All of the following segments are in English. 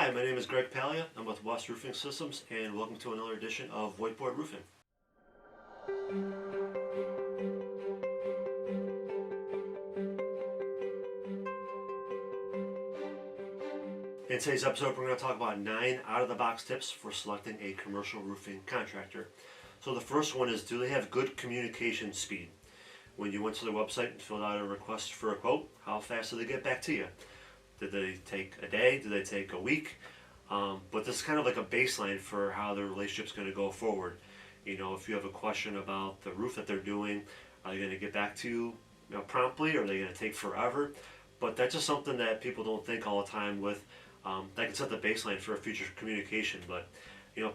Hi, my name is Greg Palia. I'm with West Roofing Systems, and welcome to another edition of Whiteboard Roofing. In today's episode, we're going to talk about 9 out-of-the-box tips for selecting a commercial roofing contractor. So the first one is, do they have good communication speed? When you went to the website and filled out a request for a quote, how fast did they get back to you? Did they take a day? Did they take a week? But this is kind of like a baseline for how the relationship's going to go forward. You know, if you have a question about the roof that they're doing, are they going to get back to you, promptly, or are they going to take forever? But that's just something that people don't think all the time with. That can set the baseline for future communication. But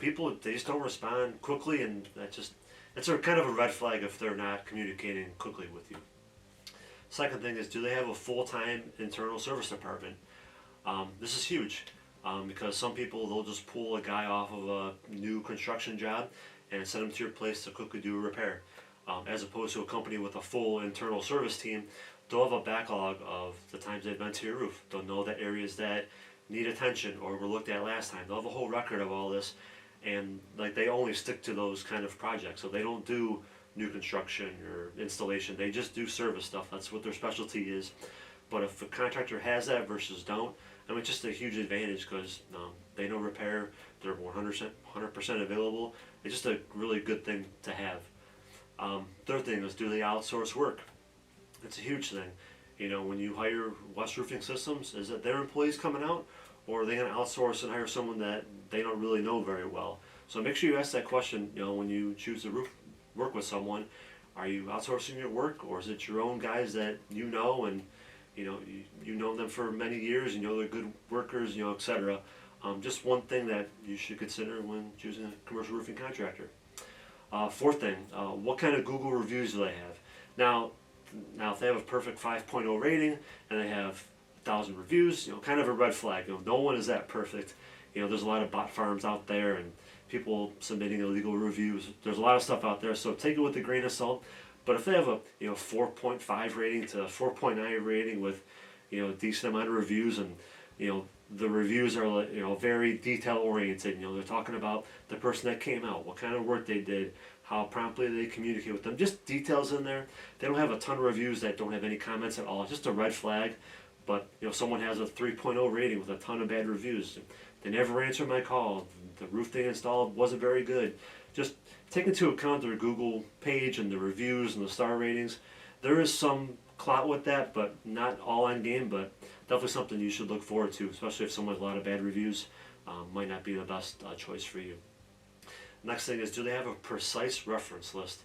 people, they just don't respond quickly, and it's a kind of a red flag if they're not communicating quickly with you. Second thing is, do they have a full-time internal service department? This is huge. Because some people, they'll just pull a guy off of a new construction job and send him to your place to quickly do a repair. As opposed to a company with a full internal service team, they'll have a backlog of the times they've been to your roof. They'll know the areas that need attention or were looked at last time. They'll have a whole record of all this, and they only stick to those kind of projects. So they don't do new construction or installation. They just do service stuff. That's what their specialty is. But if a contractor has that versus don't, it's just a huge advantage because they know repair, they're 100% available. It's just a really good thing to have. Third thing is, do they outsource work? It's a huge thing. When you hire West Roofing Systems, is it their employees coming out, or are they going to outsource and hire someone that they don't really know very well? So make sure you ask that question. When you choose to work with someone, are you outsourcing your work, or is it your own guys that you know and you know them for many years, they're good workers, etc. Just one thing that you should consider when choosing a commercial roofing contractor. Fourth thing, what kind of Google reviews do they have? Now if they have a perfect 5.0 rating and they have 1,000 reviews, kind of a red flag. No one is that perfect. There's a lot of bot farms out there and people submitting illegal reviews. There's a lot of stuff out there, so take it with a grain of salt. But if they have a 4.5 rating to a 4.9 rating with a decent amount of reviews, and the reviews are very detail oriented, they're talking about the person that came out, what kind of work they did, how promptly they communicate with them, just details in there. They don't have a ton of reviews that don't have any comments at all. It's just a red flag. But someone has a 3.0 rating with a ton of bad reviews. They never answered my call. The roof they installed wasn't very good. Just take into account their Google page and the reviews and the star ratings. There is some clout with that, but not all on game, but definitely something you should look forward to, especially if someone has a lot of bad reviews. Might not be the best choice for you. Next thing is, do they have a precise reference list?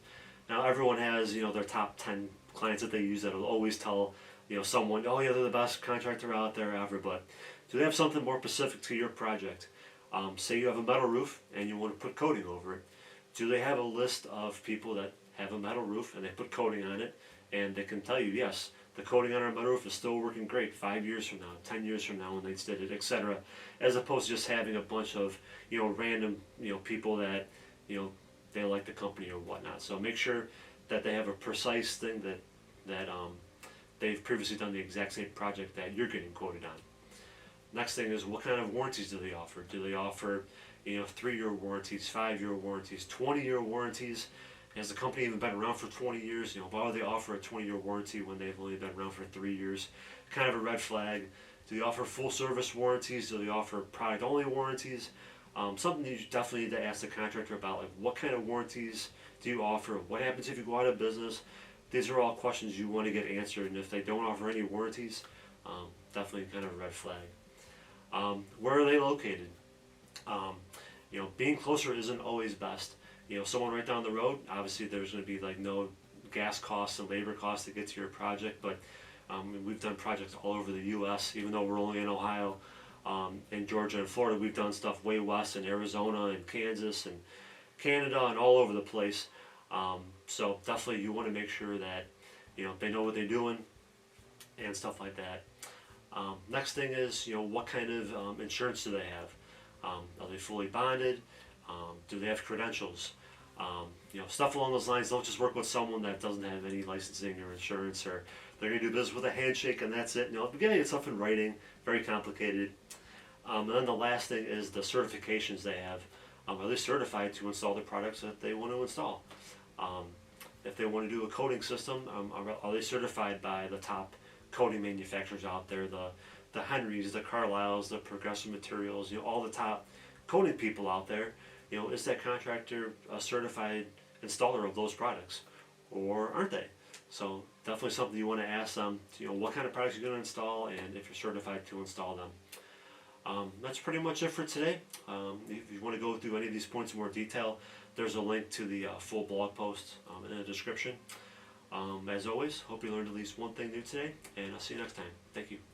Now everyone has their top 10 clients that they use that will always tell someone, oh yeah, they're the best contractor out there ever. But do they have something more specific to your project? Say you have a metal roof and you want to put coating over it. Do they have a list of people that have a metal roof and they put coating on it, and they can tell you, yes, the coating on our metal roof is still working great 5 years from now, 10 years from now when they did it, etc. As opposed to just having a bunch of random people that they like the company or whatnot. So make sure that they have a precise thing that they've previously done the exact same project that you're getting quoted on. Next thing is, what kind of warranties do they offer? Do they offer 3-year warranties, 5-year warranties, 20-year warranties? Has the company even been around for 20 years? Why would they offer a 20-year warranty when they've only been around for 3 years? Kind of a red flag. Do they offer full service warranties? Do they offer product only warranties? Something you definitely need to ask the contractor about, like, what kind of warranties do you offer? What happens if you go out of business? These are all questions you want to get answered, and if they don't offer any warranties, definitely kind of a red flag. Where are they located? Being closer isn't always best. Someone right down the road, obviously there's going to be no gas costs and labor costs to get to your project, but we've done projects all over the U.S., even though we're only in Ohio. In Georgia and Florida, we've done stuff way west in Arizona and Kansas and Canada and all over the place. So definitely you want to make sure that they know what they're doing and stuff like that. Next thing is, what kind of insurance do they have? Are they fully bonded? Do they have credentials? Stuff along those lines. Don't just work with someone that doesn't have any licensing or insurance, or they're going to do business with a handshake and that's it. Beginning, it's stuff in writing, very complicated. And then the last thing is the certifications they have. Are they certified to install the products that they want to install? If they want to do a coating system, are they certified by the top coating manufacturers out there? The Henrys, the Carlisles, the Progressive Materials, all the top coating people out there. Is that contractor a certified installer of those products, or aren't they? So definitely something you want to ask them. What kind of products you're going to install, and if you're certified to install them. That's pretty much it for today. If you want to go through any of these points in more detail, there's a link to the full blog post in the description. As always, hope you learned at least one thing new today, and I'll see you next time. Thank you.